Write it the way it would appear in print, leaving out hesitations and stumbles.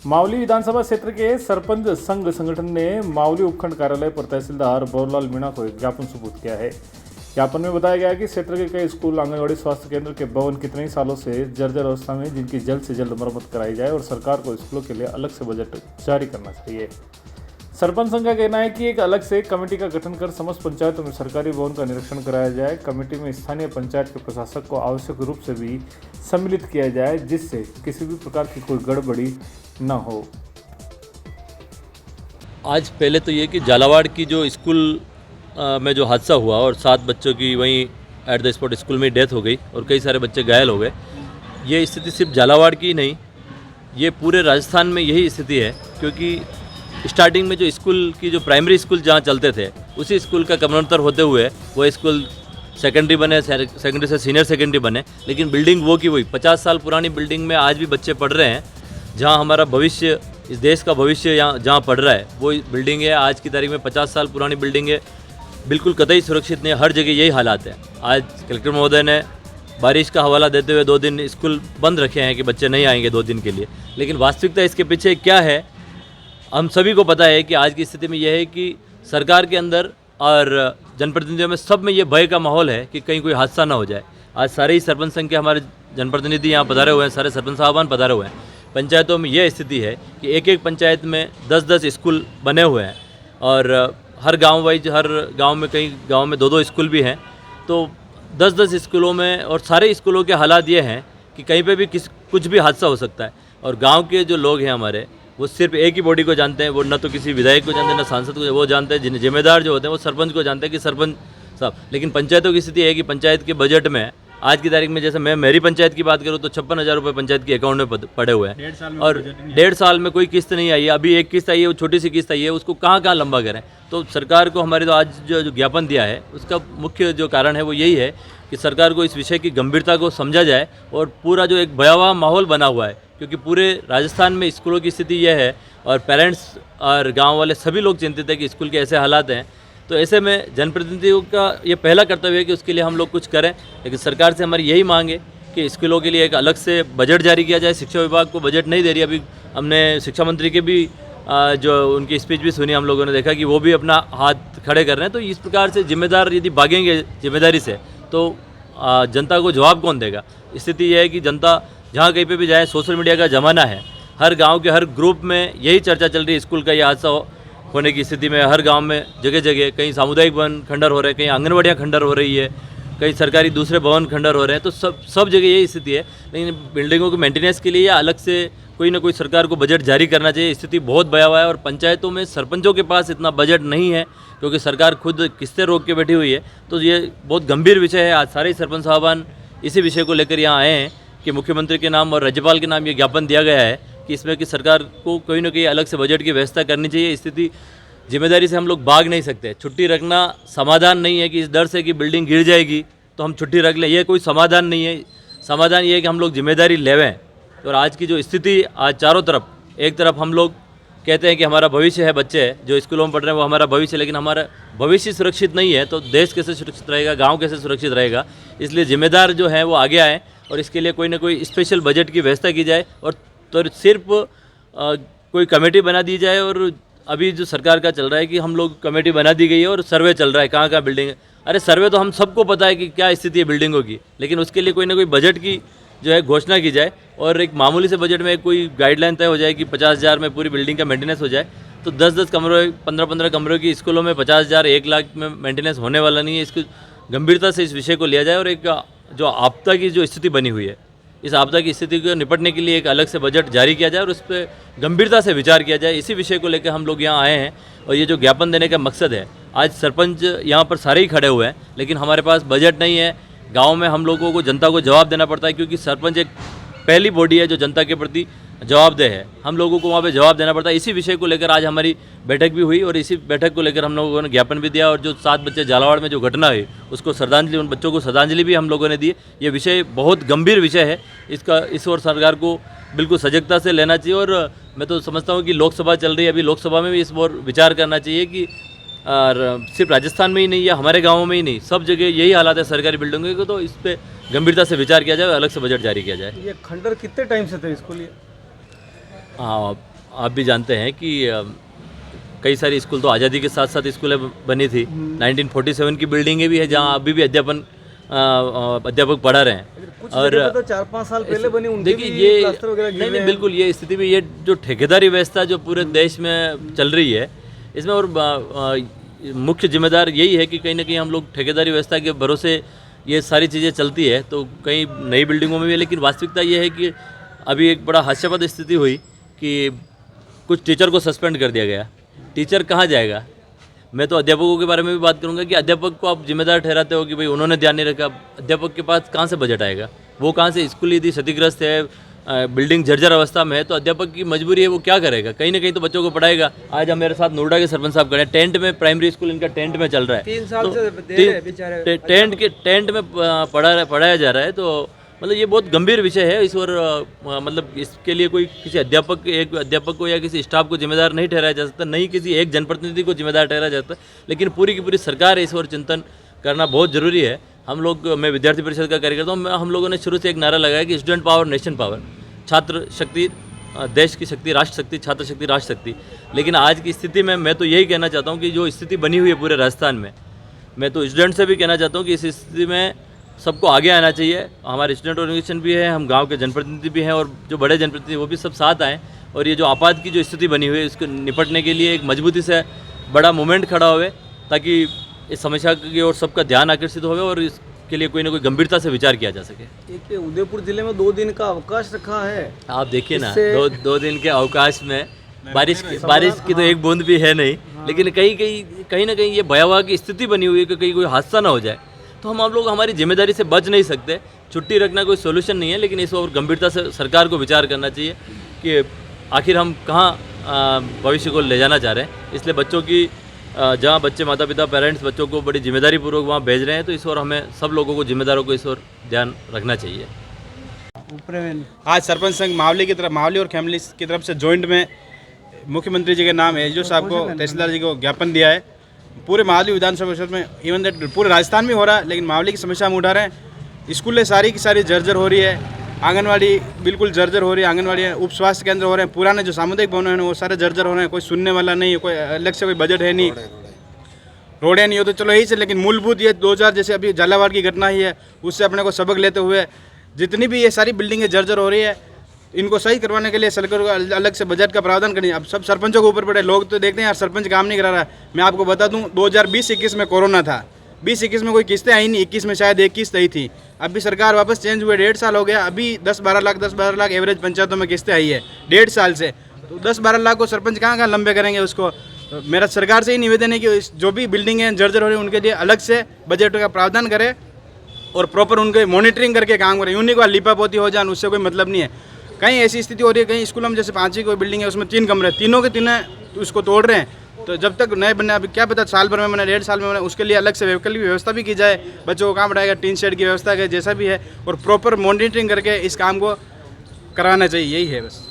मावली विधानसभा क्षेत्र के सरपंच संघ संगठन ने मावली उपखंड कार्यालय पर तहसीलदार बरलाल मीणा को एक ज्ञापन सुपुर्द किया है। ज्ञापन में बताया गया कि क्षेत्र के कई स्कूल, आंगनबाड़ी, स्वास्थ्य केंद्र के भवन कितने ही सालों से जर्जर अवस्था में, जिनकी जल्द से जल्द मरम्मत कराई जाए और सरकार को स्कूलों के लिए अलग से बजट जारी करना चाहिए। सरपंच संघ का कहना है कि एक अलग से कमेटी का गठन कर समस्त पंचायतों में सरकारी भवन का निरीक्षण कराया जाए। कमेटी में स्थानीय पंचायत के प्रशासक को आवश्यक रूप से भी सम्मिलित किया जाए, जिससे किसी भी प्रकार की कोई गड़बड़ी न हो। आज पहले तो ये कि झालावाड़ की जो स्कूल में जो हादसा हुआ और 7 बच्चों की वहीं एट द स्पॉट स्कूल में डेथ हो गई और कई सारे बच्चे घायल हो गए, ये स्थिति सिर्फ झालावाड़ की नहीं, ये पूरे राजस्थान में यही स्थिति है। क्योंकि स्टार्टिंग में जो स्कूल की जो प्राइमरी स्कूल जहाँ चलते थे, उसी स्कूल का कमनोत्तर होते हुए वो स्कूल सेकेंडरी बने, सेकेंडरी से सीनियर सेकेंडरी बने, लेकिन बिल्डिंग वो की वही 50 साल पुरानी बिल्डिंग में आज भी बच्चे पढ़ रहे हैं। जहाँ हमारा भविष्य, इस देश का भविष्य यहाँ जहाँ पढ़ रहा है वो बिल्डिंग है, आज की तारीख में 50 साल पुरानी बिल्डिंग है, बिल्कुल कतई सुरक्षित नहीं है। हर जगह यही हालात है। आज कलेक्टर महोदय ने बारिश का हवाला देते हुए 2 दिन स्कूल बंद रखे हैं कि बच्चे नहीं आएंगे 2 दिन के लिए, लेकिन वास्तविकता इसके पीछे क्या है हम सभी को पता है कि आज की स्थिति में यह है कि सरकार के अंदर और जनप्रतिनिधियों में सब में ये भय का माहौल है कि कहीं कोई हादसा ना हो जाए। आज सारे ही सरपंच संघ के हमारे जनप्रतिनिधि यहाँ पधारे हुए हैं, सारे सरपंच साहबान पधारे हुए हैं। पंचायतों में यह स्थिति है कि एक एक पंचायत में 10-10 स्कूल बने हुए हैं और हर गांव वाइज, हर गांव में, कई गांव में 2-2 स्कूल भी हैं। तो 10-10 स्कूलों में, और सारे स्कूलों के हालात ये हैं कि कहीं पे भी कुछ भी हादसा हो सकता है। और गांव के जो लोग हैं हमारे, वो सिर्फ एक ही बॉडी को जानते हैं, वो न तो किसी विधायक को जानते हैं, न सांसद को, वो जानते हैं जिम्मेदार जो होते हैं वो सरपंच को जानते हैं कि सरपंच साहब। लेकिन पंचायतों की स्थिति है कि पंचायत के बजट में आज की तारीख में, जैसे मैं मेरी पंचायत की बात करूँ तो 56,000 रुपये पंचायत के अकाउंट में पड़े हुए हैं और 1.5 साल में कोई किस्त नहीं आई है। अभी एक किस्त आई है, वो छोटी सी किस्त आई है, उसको कहाँ लंबा करें। तो सरकार को हमारे तो आज जो ज्ञापन दिया है उसका मुख्य जो कारण है वो यही है कि सरकार को इस विषय की गंभीरता को समझा जाए और पूरा जो एक भयावह माहौल बना हुआ है, क्योंकि पूरे राजस्थान में स्कूलों की स्थिति यह है और पेरेंट्स और गांव वाले सभी लोग चिंतित हैं कि स्कूल के ऐसे हालात हैं। तो ऐसे में जनप्रतिनिधियों का ये पहला कर्तव्य है कि उसके लिए हम लोग कुछ करें। लेकिन सरकार से हमारी यही मांग है कि स्कूलों के लिए एक अलग से बजट जारी किया जाए। शिक्षा विभाग को बजट नहीं दे रही। अभी हमने शिक्षा मंत्री के भी जो उनकी स्पीच भी सुनी, हम लोगों ने देखा कि वो भी अपना हाथ खड़े कर रहे हैं। तो इस प्रकार से जिम्मेदार यदि भागेंगे जिम्मेदारी से तो जनता को जवाब कौन देगा। स्थिति यह है कि जनता जहाँ कहीं पे भी जाए, सोशल मीडिया का ज़माना है, हर गांव के हर ग्रुप में यही चर्चा चल रही है स्कूल का ये हादसा होने की स्थिति में। हर गांव में जगह जगह कहीं सामुदायिक भवन खंडर हो रहे हैं, कहीं आंगनबाड़ियाँ खंडर हो रही है, कहीं सरकारी दूसरे भवन खंडर हो रहे हैं। तो सब जगह यही स्थिति है। लेकिन बिल्डिंगों के मेंटेनेंस के लिए या अलग से कोई ना कोई सरकार को बजट जारी करना चाहिए। स्थिति बहुत भयावह है और पंचायतों में सरपंचों के पास इतना बजट नहीं है क्योंकि सरकार खुद किस्तें रोक के बैठी हुई है। तो ये बहुत गंभीर विषय है। आज सारे सरपंच साहबान इसी विषय को लेकर यहाँ आए हैं कि मुख्यमंत्री के नाम और राज्यपाल के नाम ये ज्ञापन दिया गया है कि इसमें कि सरकार को कोई ना कोई अलग से बजट की व्यवस्था करनी चाहिए। स्थिति जिम्मेदारी से हम लोग भाग नहीं सकते। छुट्टी रखना समाधान नहीं है कि इस डर से कि बिल्डिंग गिर जाएगी तो हम छुट्टी रख लें, ये कोई समाधान नहीं है। समाधान ये है कि हम लोग जिम्मेदारी लेवें। और आज की जो स्थिति, आज चारों तरफ, एक तरफ हम लोग कहते हैं कि हमारा भविष्य है, बच्चे जो स्कूलों में पढ़ रहे हैं वो हमारा भविष्य है, लेकिन हमारा भविष्य सुरक्षित नहीं है तो देश कैसे सुरक्षित रहेगा, गांव कैसे सुरक्षित रहेगा। इसलिए जिम्मेदार जो हैं वो आगे आएँ और इसके लिए कोई ना कोई स्पेशल बजट की व्यवस्था की जाए। और तो सिर्फ कोई कमेटी बना दी जाए। और अभी जो सरकार का चल रहा है कि हम लोग कमेटी बना दी गई है और सर्वे चल रहा है कहाँ कहाँ बिल्डिंग है। अरे सर्वे तो हम सबको पता है कि क्या स्थिति है बिल्डिंगों की, लेकिन उसके लिए कोई ना कोई बजट की जो है घोषणा की जाए और एक मामूली से बजट में कोई गाइडलाइन तय हो जाए कि 50,000 में पूरी बिल्डिंग का मेंटेनेंस हो जाए। तो 10-10 कमरों, 15-15 कमरों की स्कूलों में 50,000, 1 लाख में मेंटेनेंस होने वाला नहीं है। इसकी गंभीरता से इस विषय को लिया जाए और एक जो आपदा की जो स्थिति बनी हुई है, इस आपदा की स्थिति को निपटने के लिए एक अलग से बजट जारी किया जाए और उस पर गंभीरता से विचार किया जाए। इसी विषय को लेकर हम लोग यहाँ आए हैं और ये जो ज्ञापन देने का मकसद है, आज सरपंच यहाँ पर सारे ही खड़े हुए हैं लेकिन हमारे पास बजट नहीं है। गांव में हम लोगों को, जनता को जवाब देना पड़ता है क्योंकि सरपंच एक पहली बॉडी है जो जनता के प्रति जवाबदेह है। हम लोगों को वहाँ पे जवाब देना पड़ता है। इसी विषय को लेकर आज हमारी बैठक भी हुई और इसी बैठक को लेकर हम लोगों ने ज्ञापन भी दिया। और जो 7 बच्चे झालावाड़ में जो घटना हुई उसको श्रद्धांजलि, उन बच्चों को श्रद्धांजलि भी हम लोगों ने दी। ये विषय बहुत गंभीर विषय है, इस ओर सरकार को बिल्कुल सजगता से लेना चाहिए। और मैं तो समझता हूँ कि लोकसभा चल रही है, अभी लोकसभा में भी इस ओर विचार करना चाहिए कि और सिर्फ राजस्थान में ही नहीं या हमारे गाँवों में ही नहीं, सब जगह यही हालात है सरकारी बिल्डिंगों के। तो इस पर गंभीरता से विचार किया जाए, अलग से बजट जारी किया जाए। ये खंडर कितने टाइम से थे इसको लिए? हाँ, आप भी जानते हैं कि कई सारी स्कूल तो आज़ादी के साथ साथ स्कूलें बनी थी। 1947 की बिल्डिंगें भी है जहाँ अभी भी अध्यापक पढ़ा रहे हैं। कुछ और जगह पे तो 4-5 साल पहले बनी, उनके देखिए भी ये प्लास्टर वगैरह गिरे नहीं हुए हैं। बिल्कुल ये स्थिति में ये जो ठेकेदारी व्यवस्था जो पूरे देश में चल रही है, इसमें और मुख्य जिम्मेदार यही है कि कहीं ना कहीं हम लोग ठेकेदारी व्यवस्था के भरोसे ये सारी चीज़ें चलती है। तो कई नई बिल्डिंगों में भी है, लेकिन वास्तविकता ये है कि अभी एक बड़ा हास्यास्पद स्थिति हुई कि कुछ टीचर को सस्पेंड कर दिया गया। टीचर कहाँ जाएगा? मैं तो अध्यापकों के बारे में भी बात करूंगा कि अध्यापक को आप जिम्मेदार ठहराते हो कि भाई उन्होंने ध्यान नहीं रखा। अध्यापक के पास कहाँ से बजट आएगा? वो कहाँ से, स्कूल यदि क्षतिग्रस्त है, बिल्डिंग जर्जर अवस्था में है, तो अध्यापक की मजबूरी है, वो क्या करेगा? कहीं ना कहीं तो बच्चों को पढ़ाएगा। आज हम मेरे साथ नोएडा के सरपंच साहब खड़े हैं, टेंट में, प्राइमरी स्कूल इनका टेंट में चल रहा है। 3 साल तो से दे रहे हैं बेचारे। टेंट में पढ़ाया जा रहा है। तो मतलब ये बहुत गंभीर विषय है। इस और मतलब इसके लिए कोई किसी एक अध्यापक को या किसी स्टाफ को जिम्मेदार नहीं ठहराया जा सकता, नहीं किसी एक जनप्रतिनिधि को जिम्मेदार ठहराया जा सकता, लेकिन पूरी की पूरी सरकार इस और चिंतन करना बहुत ज़रूरी है। हम लोग, मैं विद्यार्थी परिषद का कार्यकर्ता हूँ, हम लोगों ने शुरू से एक नारा लगाया कि स्टूडेंट पावर नेशन पावर, छात्र शक्ति देश की शक्ति, राष्ट्र शक्ति, छात्र शक्ति राष्ट्र शक्ति। लेकिन आज की स्थिति में मैं तो यही कहना चाहता हूँ कि जो स्थिति बनी हुई है पूरे राजस्थान में, मैं तो स्टूडेंट से भी कहना चाहता हूँ कि इस स्थिति में सबको आगे आना चाहिए। हमारे स्टूडेंट ऑर्गेनाइजेशन भी है, हम गांव के जनप्रतिनिधि भी हैं, और जो बड़े जनप्रतिनिधि वो भी सब साथ आएँ, और ये जो आपात की जो स्थिति बनी हुई है इसको निपटने के लिए एक मजबूती से बड़ा मूवमेंट खड़ा हुए, ताकि इस समस्या की ओर सबका ध्यान आकर्षित होवे और इसके लिए कोई ना कोई गंभीरता से विचार किया जा सके। एक ये उदयपुर जिले में 2 दिन का अवकाश रखा है। आप देखिए ना, इससे- दो दिन के अवकाश में बारिश की तो एक बूंद भी है नहीं, लेकिन कहीं ना कहीं ये भयावह की स्थिति बनी हुई है कि कहीं कोई हादसा ना हो जाए। तो हम लोग हमारी जिम्मेदारी से बच नहीं सकते। छुट्टी रखना कोई सोल्यूशन नहीं है, लेकिन इस और गंभीरता से सरकार को विचार करना चाहिए कि आखिर हम कहाँ भविष्य को ले जाना चाह रहे हैं। इसलिए बच्चों की जहाँ बच्चे, माता पिता, पेरेंट्स बच्चों को बड़ी जिम्मेदारी पूर्वक वहाँ भेज रहे हैं, तो इस और हमें सब लोगों को, जिम्मेदारों को इस और ध्यान रखना चाहिए। आज सरपंच संघ मावली और खेमली की तरफ से जॉइंट में मुख्यमंत्री जी के नाम एसडीओ साहब को, तहसीलदार जी को ज्ञापन दिया है। पूरे मावली विधानसभा क्षेत्र में, इवन दैट पूरे राजस्थान में हो रहा है, लेकिन मावली की समस्या हम उठा रहे हैं। स्कूलें सारी की सारी जर्जर हो रही है, आंगनवाड़ी बिल्कुल जर्जर हो रही है, आंगनवाड़ी उप स्वास्थ्य केंद्र हो रहे हैं, पुराने जो सामुदायिक भवन हैं वो सारे जर्जर हो रहे हैं। कोई सुनने वाला नहीं है, कोई अलग से कोई बजट है नहीं, रोडें नहीं हो तो चलो यही से, लेकिन मूलभूत ये 2000 जैसे अभी झालावाड़ की घटना ही है, उससे अपने को सबक लेते हुए जितनी भी ये सारी बिल्डिंगें जर्जर हो रही है, इनको सही करवाने के लिए सरकार को अलग से बजट का प्रावधान करनी है। अब सब सरपंचों के ऊपर पड़े। लोग तो देखते हैं यार सरपंच काम नहीं करा रहा है। मैं आपको बता दूं 2020-21 में कोरोना था, 20-21 में कोई किस्तें आई नहीं, 21 में शायद 1 किस्त आई थी। अभी सरकार वापस चेंज हुए, 1.5 साल हो गया, अभी 10-12 लाख एवरेज पंचायतों में किस्तें आई है 1.5 साल से। तो 10-12 लाख को सरपंच कहाँ लंबे करेंगे उसको। तो मेरा सरकार से ही निवेदन है कि जो भी बिल्डिंगें जर्जर हो रही हैं उनके लिए अलग से बजट का प्रावधान करे और प्रॉपर उनके मॉनिटरिंग करके काम करें। यूनिक वाला लिपापोती हो जाए उससे कोई मतलब नहीं है। कहीं ऐसी स्थिति हो रही है, कहीं स्कूलों में जैसे 5वीं कोई बिल्डिंग है उसमें 3 कमरे, तीनों के तीनों उसको तोड़ रहे हैं। तो जब तक नए बनने, अभी क्या पता साल भर में बने, 1.5 साल में बने, उसके लिए अलग से वैकल्पिक व्यवस्था भी की जाए। बच्चों को कहाँ बढ़ाएगा, टीन शेड की व्यवस्था है, जैसा भी है, और प्रॉपर मॉनिटरिंग करके इस काम को कराना चाहिए। यही है बस।